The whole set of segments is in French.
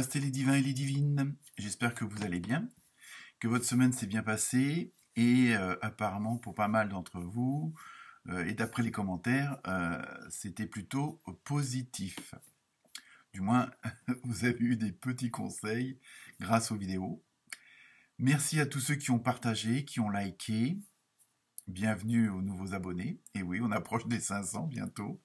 Namasté les divins et les divines, j'espère que vous allez bien, que votre semaine s'est bien passée et apparemment pour pas mal d'entre vous, et d'après les commentaires, c'était plutôt positif. Du moins, vous avez eu des petits conseils grâce aux vidéos. Merci à tous ceux qui ont partagé, qui ont liké. Bienvenue aux nouveaux abonnés. Et oui, on approche des 500 bientôt.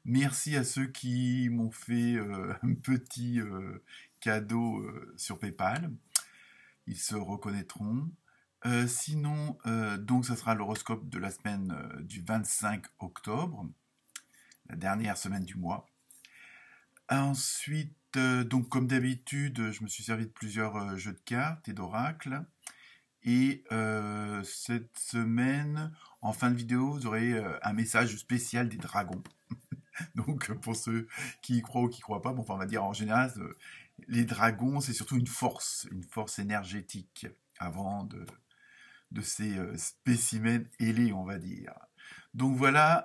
Merci à ceux qui m'ont fait un petit cadeau sur PayPal. Ils se reconnaîtront. Sinon, donc ça sera l'horoscope de la semaine du 25 octobre, la dernière semaine du mois. Ensuite, donc comme d'habitude, je me suis servi de plusieurs jeux de cartes et d'oracles. Et cette semaine, en fin de vidéo, vous aurez un message spécial des dragons. Donc pour ceux qui y croient ou qui y croient pas, bon, enfin, on va dire en général, les dragons, c'est surtout une force énergétique avant de ces spécimens ailés, on va dire. Donc voilà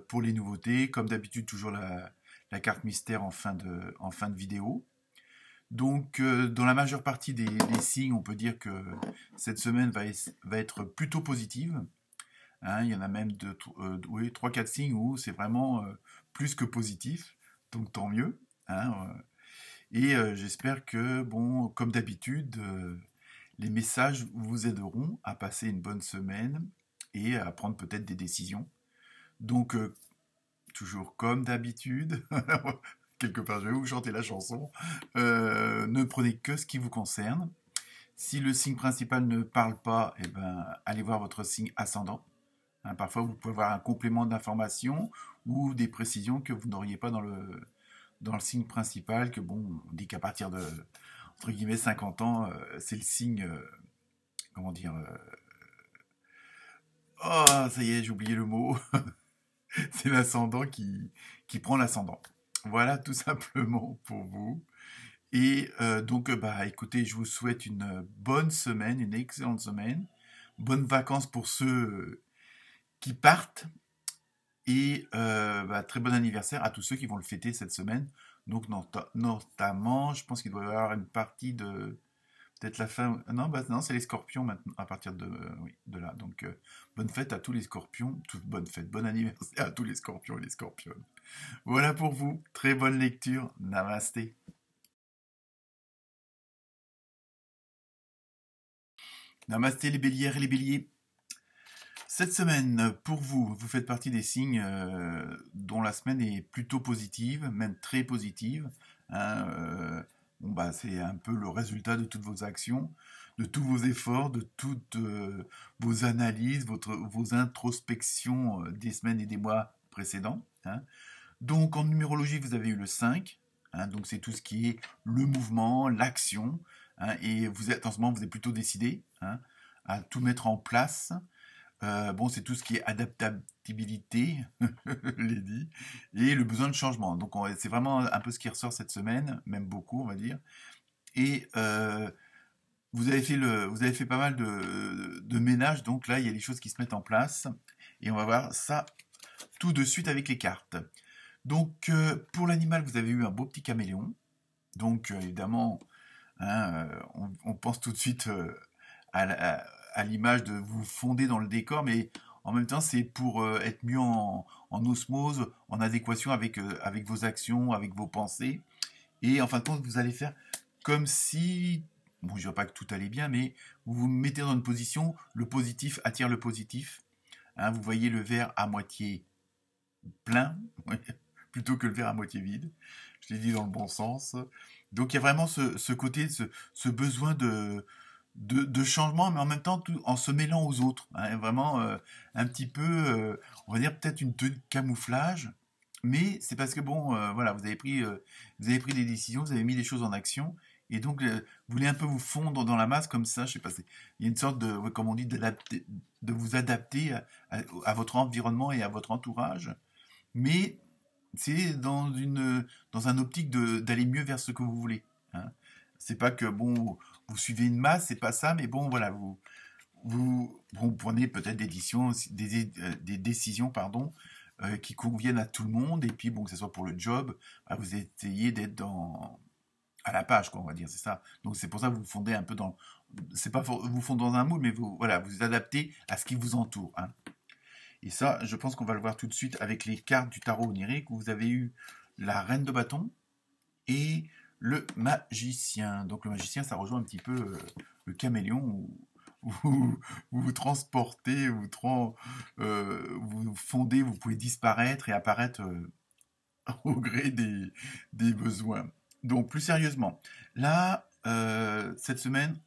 pour les nouveautés. Comme d'habitude, toujours la carte mystère en fin de vidéo. Donc, dans la majeure partie des signes, on peut dire que cette semaine va être plutôt positive. Hein, il y en a même 3-4 signes où c'est vraiment plus que positif, donc tant mieux. Hein, et j'espère que, bon, comme d'habitude, les messages vous aideront à passer une bonne semaine et à prendre peut-être des décisions. Donc, toujours comme d'habitude, quelque part, je vais vous chanter la chanson. Ne prenez que ce qui vous concerne. Si le signe principal ne parle pas, eh ben, allez voir votre signe ascendant. Hein, parfois, vous pouvez avoir un complément d'information ou des précisions que vous n'auriez pas dans le signe principal. Que bon, on dit qu'à partir de, entre guillemets, 50 ans, c'est le signe, comment dire, oh, ça y est, j'ai oublié le mot. C'est l'ascendant qui prend l'ascendant. Voilà tout simplement pour vous. Et donc, bah, écoutez, je vous souhaite une bonne semaine, une excellente semaine. Bonnes vacances pour ceux qui partent. Et bah, très bon anniversaire à tous ceux qui vont le fêter cette semaine. Donc, notamment, je pense qu'il doit y avoir une partie de... Peut-être la fin... Non, bah, non, c'est les scorpions maintenant, à partir de, oui, de là. Donc, bonne fête à tous les scorpions. Bonne fête, bon anniversaire à tous les scorpions et les scorpionnes. Voilà pour vous. Très bonne lecture. Namasté. Namasté les bélières et les béliers. Cette semaine, pour vous, vous faites partie des signes dont la semaine est plutôt positive, même très positive. Hein, bon, bah, c'est un peu le résultat de toutes vos actions, de tous vos efforts, de toutes vos analyses, vos introspections des semaines et des mois précédents. Hein. Donc en numérologie, vous avez eu le 5. Hein, donc c'est tout ce qui est le mouvement, l'action. Hein, et vous êtes en ce moment, vous êtes plutôt décidé hein, à tout mettre en place. Bon, c'est tout ce qui est adaptabilité, les dit, et le besoin de changement. Donc, c'est vraiment un peu ce qui ressort cette semaine, même beaucoup, on va dire. Et vous avez fait pas mal de ménage, donc là, il y a des choses qui se mettent en place. Et on va voir ça tout de suite avec les cartes. Donc, pour l'animal, vous avez eu un beau petit caméléon. Donc, évidemment, hein, on pense tout de suite à l'image de vous fonder dans le décor, mais en même temps, c'est pour être mieux en osmose, en adéquation avec vos actions, avec vos pensées. Et en fin de compte, vous allez faire comme si, bon, je ne dis pas que tout allait bien, mais vous vous mettez dans une position, le positif attire le positif. Hein, vous voyez le verre à moitié plein, plutôt que le verre à moitié vide. Je l'ai dit dans le bon sens. Donc il y a vraiment ce côté, ce besoin de changement, mais en même temps tout, en se mêlant aux autres. Hein, vraiment un petit peu, on va dire peut-être une tenue de camouflage, mais c'est parce que bon, voilà, vous avez pris des décisions, vous avez mis des choses en action, et donc vous voulez un peu vous fondre dans la masse comme ça. Je sais pas, il y a une sorte de, comme on dit, de vous adapter à votre environnement et à votre entourage, mais c'est dans un optique d'aller mieux vers ce que vous voulez. Hein. C'est pas que bon, vous suivez une masse, c'est pas ça, mais bon, voilà, vous prenez peut-être des décisions, pardon, qui conviennent à tout le monde, et puis bon, que ce soit pour le job, bah, vous essayez d'être à la page, quoi, on va dire, c'est ça. Donc c'est pour ça que vous fondez un peu c'est pas vous fondez dans un moule, mais voilà, vous adaptez à ce qui vous entoure, hein. Et ça, je pense qu'on va le voir tout de suite avec les cartes du tarot onirique, où vous avez eu la reine de bâton et le magicien. Donc le magicien, ça rejoint un petit peu le caméléon, où vous vous transportez, vous fondez, vous pouvez disparaître et apparaître au gré des besoins. Donc plus sérieusement, là, cette semaine,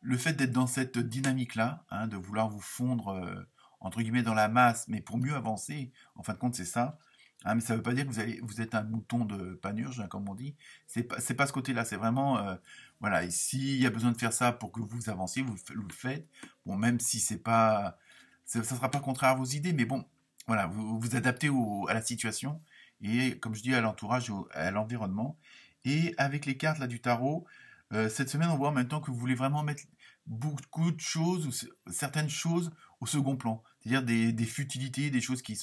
le fait d'être dans cette dynamique-là, hein, de vouloir vous fondre, entre guillemets, dans la masse, mais pour mieux avancer, en fin de compte, c'est ça. Hein, mais ça ne veut pas dire que vous êtes un mouton de panurge, hein, comme on dit. C'est pas ce côté-là. C'est vraiment, voilà. Et s'il y a besoin de faire ça pour que vous avanciez, vous le faites. Bon, même si c'est pas, ça sera pas contraire à vos idées, mais bon, voilà, vous vous adaptez à la situation et, comme je dis, à l'entourage, à l'environnement. Et avec les cartes là du tarot, cette semaine, on voit en même temps que vous voulez vraiment mettre beaucoup de choses, ou certaines choses, au second plan. C'est-à-dire des futilités, des choses qui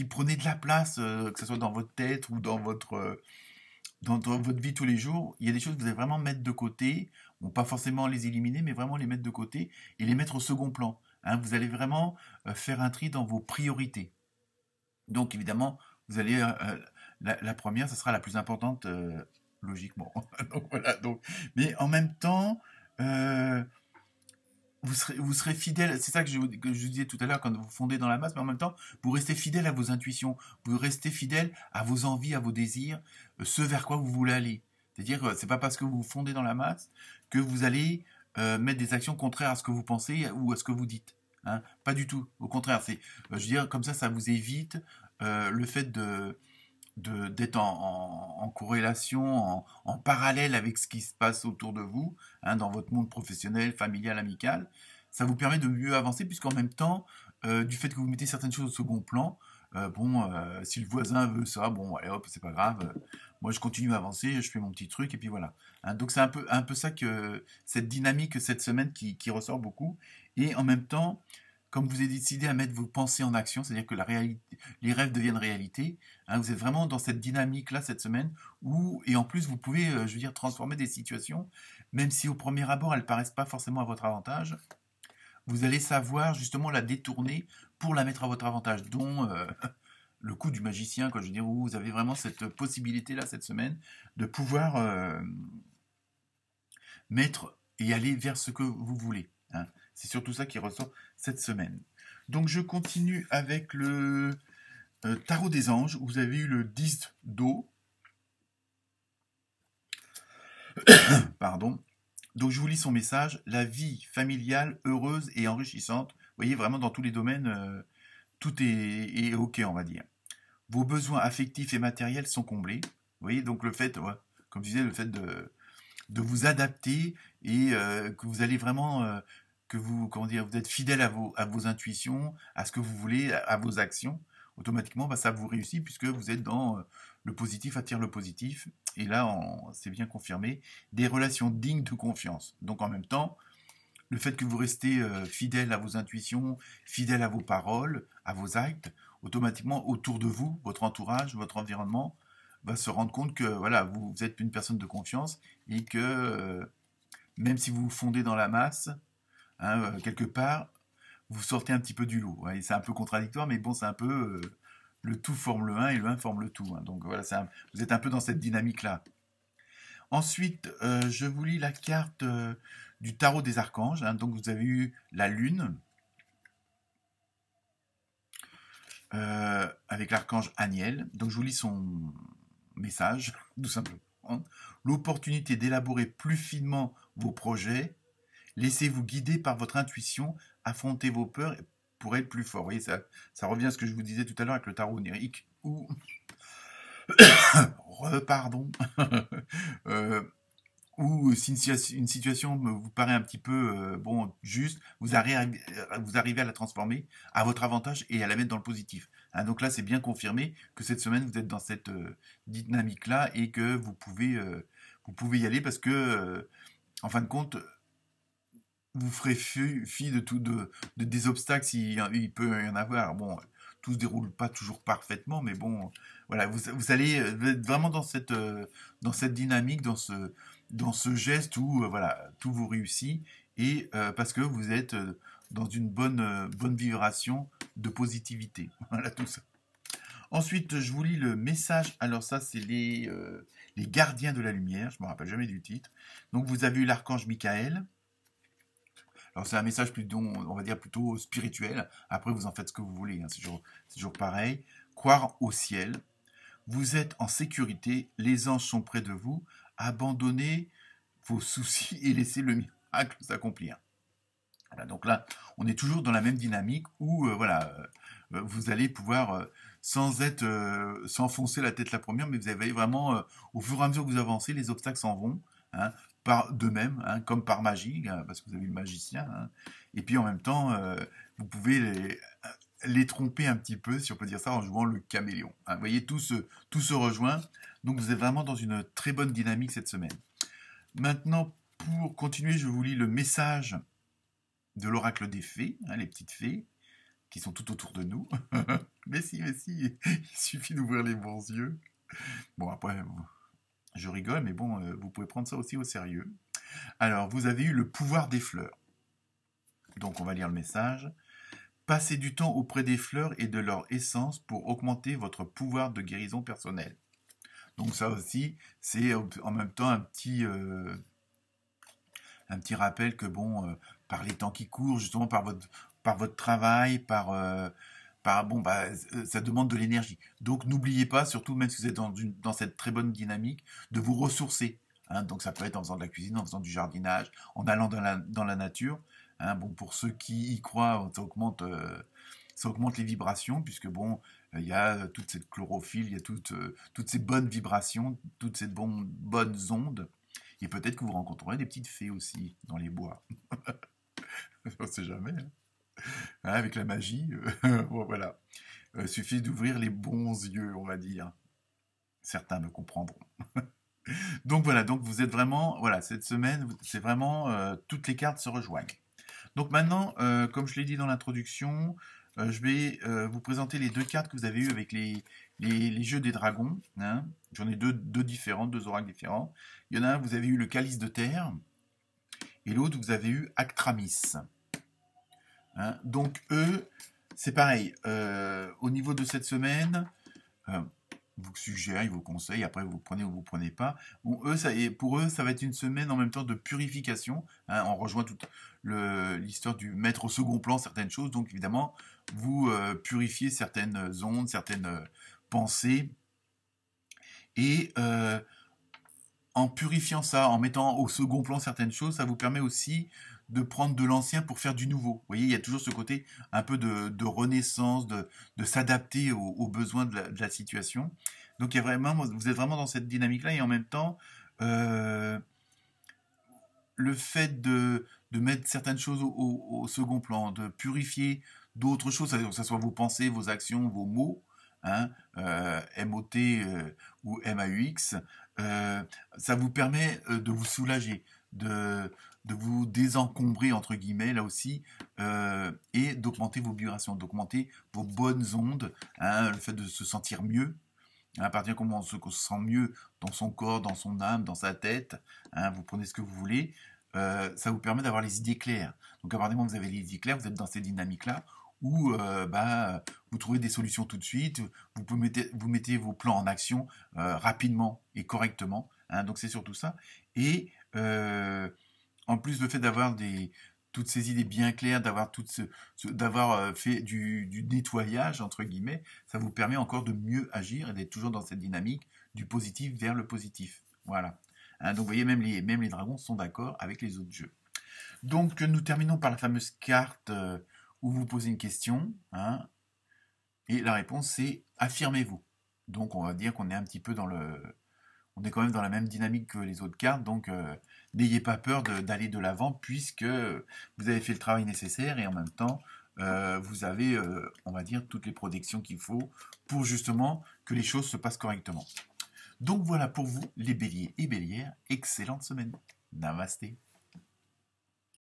prenaient de la place, que ce soit dans votre tête ou dans votre vie tous les jours. Il y a des choses que vous allez vraiment mettre de côté. Bon, pas forcément les éliminer, mais vraiment les mettre de côté et les mettre au second plan, hein. Vous allez vraiment faire un tri dans vos priorités. Donc évidemment, vous allez la première, ce sera la plus importante, logiquement. Donc voilà. Donc, mais en même temps, euh, vous serez fidèle. C'est ça que je disais tout à l'heure quand vous fondez dans la masse, mais en même temps, vous restez fidèle à vos intuitions, vous restez fidèle à vos envies, à vos désirs, ce vers quoi vous voulez aller. C'est-à-dire, c'est pas parce que vous fondez dans la masse que vous allez mettre des actions contraires à ce que vous pensez ou à ce que vous dites, hein. Pas du tout. Au contraire, je veux dire, comme ça vous évite le fait d'être en corrélation, en parallèle avec ce qui se passe autour de vous, hein, dans votre monde professionnel, familial, amical. Ça vous permet de mieux avancer, puisqu'en même temps, du fait que vous mettez certaines choses au second plan, si le voisin veut ça, bon, allez hop, c'est pas grave. Moi, je continue à avancer, je fais mon petit truc, et puis voilà, hein. Donc c'est un peu ça que cette dynamique cette semaine qui ressort beaucoup. Et en même temps, comme vous avez décidé à mettre vos pensées en action, c'est-à-dire que les rêves deviennent réalité, hein, vous êtes vraiment dans cette dynamique-là cette semaine, et en plus vous pouvez, je veux dire, transformer des situations, même si au premier abord elles paraissent pas forcément à votre avantage, vous allez savoir justement la détourner pour la mettre à votre avantage, dont le coup du magicien, quoi. Je veux dire, où vous avez vraiment cette possibilité-là cette semaine de pouvoir mettre et aller vers ce que vous voulez, hein. C'est surtout ça qui ressort cette semaine. Donc je continue avec le tarot des anges, où vous avez eu le 10 d'eau. Pardon. Donc je vous lis son message. La vie familiale, heureuse et enrichissante. Vous voyez, vraiment dans tous les domaines, tout est OK, on va dire. Vos besoins affectifs et matériels sont comblés. Vous voyez, donc le fait, ouais, comme je disais, le fait de vous adapter et que vous allez vraiment, que vous, comment dire, vous êtes fidèle à vos intuitions, à ce que vous voulez, à vos actions, automatiquement, bah, ça vous réussit puisque vous êtes dans le positif attire le positif. Et là, c'est bien confirmé, des relations dignes de confiance. Donc en même temps, le fait que vous restez fidèle à vos intuitions, fidèle à vos paroles, à vos actes, automatiquement autour de vous, votre entourage, votre environnement va se rendre compte que voilà, vous êtes une personne de confiance et que même si vous vous fondez dans la masse, hein, quelque part, vous sortez un petit peu du lot. Ouais, c'est un peu contradictoire, mais bon, c'est un peu le tout forme le un et le un forme le tout, hein. Donc voilà, vous êtes un peu dans cette dynamique-là. Ensuite, je vous lis la carte du tarot des archanges, hein. Donc vous avez eu la lune avec l'archange Aniel. Donc je vous lis son message, tout simplement. L'opportunité d'élaborer plus finement vos projets. Laissez-vous guider par votre intuition, affrontez vos peurs pour être plus fort. Vous voyez, ça revient à ce que je vous disais tout à l'heure avec le tarot onirique, pardon, euh, ou si une situation vous paraît un petit peu bon, juste, vous arrivez à la transformer à votre avantage et à la mettre dans le positif, hein. Donc là, c'est bien confirmé que cette semaine, vous êtes dans cette dynamique-là et que vous pouvez y aller parce que, en fin de compte, vous ferez fi de des obstacles s'il il peut y en avoir. Bon, tout se déroule pas toujours parfaitement, mais bon, voilà, vous allez être vraiment dans cette dynamique, dans ce geste où voilà, tout vous réussit et parce que vous êtes dans une bonne vibration de positivité. Voilà tout ça. Ensuite, je vous lis le message. Alors ça, c'est les gardiens de la lumière. Je me rappelle jamais du titre. Donc vous avez eu l'archange Michael. Alors c'est un message plutôt, on va dire plutôt spirituel. Après, vous en faites ce que vous voulez. Hein. C'est toujours pareil. Croire au ciel. Vous êtes en sécurité. Les anges sont près de vous. Abandonnez vos soucis et laissez le miracle s'accomplir. Voilà, donc là, on est toujours dans la même dynamique où voilà, vous allez pouvoir, s'enfoncer la tête la première, mais vous avez vraiment, au fur et à mesure que vous avancez, les obstacles s'en vont, hein, par d'eux-mêmes, hein, comme par magie, hein, parce que vous avez le magicien, hein, et puis en même temps, vous pouvez les tromper un petit peu, si on peut dire ça, en jouant le caméléon. Hein. Vous voyez, tout se rejoint, donc vous êtes vraiment dans une très bonne dynamique cette semaine. Maintenant, pour continuer, je vous lis le message de l'oracle des fées, hein, les petites fées, qui sont tout autour de nous. mais si, il suffit d'ouvrir les bons yeux. Bon, après, je rigole, mais bon, vous pouvez prendre ça aussi au sérieux. Alors, vous avez eu le pouvoir des fleurs. Donc, on va lire le message. Passez du temps auprès des fleurs et de leur essence pour augmenter votre pouvoir de guérison personnelle. Donc ça aussi, c'est en même temps un petit rappel que bon, par les temps qui courent, justement par votre travail, ça demande de l'énergie. Donc n'oubliez pas, surtout même si vous êtes dans cette très bonne dynamique, de vous ressourcer. Hein. Donc ça peut être en faisant de la cuisine, en faisant du jardinage, en allant dans la nature. Hein. Bon, pour ceux qui y croient, ça augmente les vibrations, puisque bon, il y a toute cette chlorophylle, il y a toutes ces bonnes vibrations, toutes ces bonnes ondes. Et peut-être que vous rencontrerez des petites fées aussi dans les bois. On ne sait jamais. Hein. Hein, avec la magie, bon, voilà. Suffit d'ouvrir les bons yeux, on va dire. Certains me comprendront. Donc voilà, donc vous êtes vraiment, voilà, cette semaine, c'est vraiment, toutes les cartes se rejoignent. Donc maintenant, comme je l'ai dit dans l'introduction, je vais vous présenter les deux cartes que vous avez eues avec les jeux des dragons. Hein. J'en ai deux différentes, deux oracles différents. Il y en a un, vous avez eu le calice de terre, et l'autre, vous avez eu Actramis. Hein. Donc eux, c'est pareil. Au niveau de cette semaine, vous suggèrent, ils vous conseillent, après vous prenez ou vous prenez pas. Bon, pour eux, ça va être une semaine en même temps de purification. Hein, on rejoint toute l'histoire du mettre au second plan certaines choses. Donc évidemment, vous purifiez certaines ondes, certaines pensées. Et en purifiant ça, en mettant au second plan certaines choses, ça vous permet aussi de prendre de l'ancien pour faire du nouveau. Vous voyez, il y a toujours ce côté un peu de renaissance, de s'adapter aux besoins de la situation. Donc vous êtes vraiment dans cette dynamique-là et en même temps, le fait de mettre certaines choses au second plan, de purifier d'autres choses, que ce soit vos pensées, vos actions, vos mots, hein, MOT ou MAUX, ça vous permet de vous soulager, de vous désencombrer, entre guillemets, là aussi, et d'augmenter vos vibrations, d'augmenter vos bonnes ondes, hein, le fait de se sentir mieux. Hein, à partir du moment où on se sent mieux dans son corps, dans son âme, dans sa tête, hein, vous prenez ce que vous voulez, ça vous permet d'avoir les idées claires. Donc à partir du moment où vous avez les idées claires, vous êtes dans ces dynamiques-là, où vous trouvez des solutions tout de suite, vous mettez vos plans en action rapidement et correctement. Hein, donc c'est surtout ça. Et en plus, le fait d'avoir toutes ces idées bien claires, d'avoir fait du nettoyage, entre guillemets, ça vous permet encore de mieux agir et d'être toujours dans cette dynamique du positif vers le positif. Voilà. Hein, donc vous voyez, même les dragons sont d'accord avec les autres jeux. Donc nous terminons par la fameuse carte où vous posez une question, hein, et la réponse c'est affirmez-vous. Donc on va dire qu'on est un petit peu on est quand même dans la même dynamique que les autres cartes, donc n'ayez pas peur d'aller de l'avant puisque vous avez fait le travail nécessaire et en même temps vous avez, on va dire, toutes les protections qu'il faut pour justement que les choses se passent correctement. Donc voilà pour vous les béliers et bélières, excellente semaine. Namasté.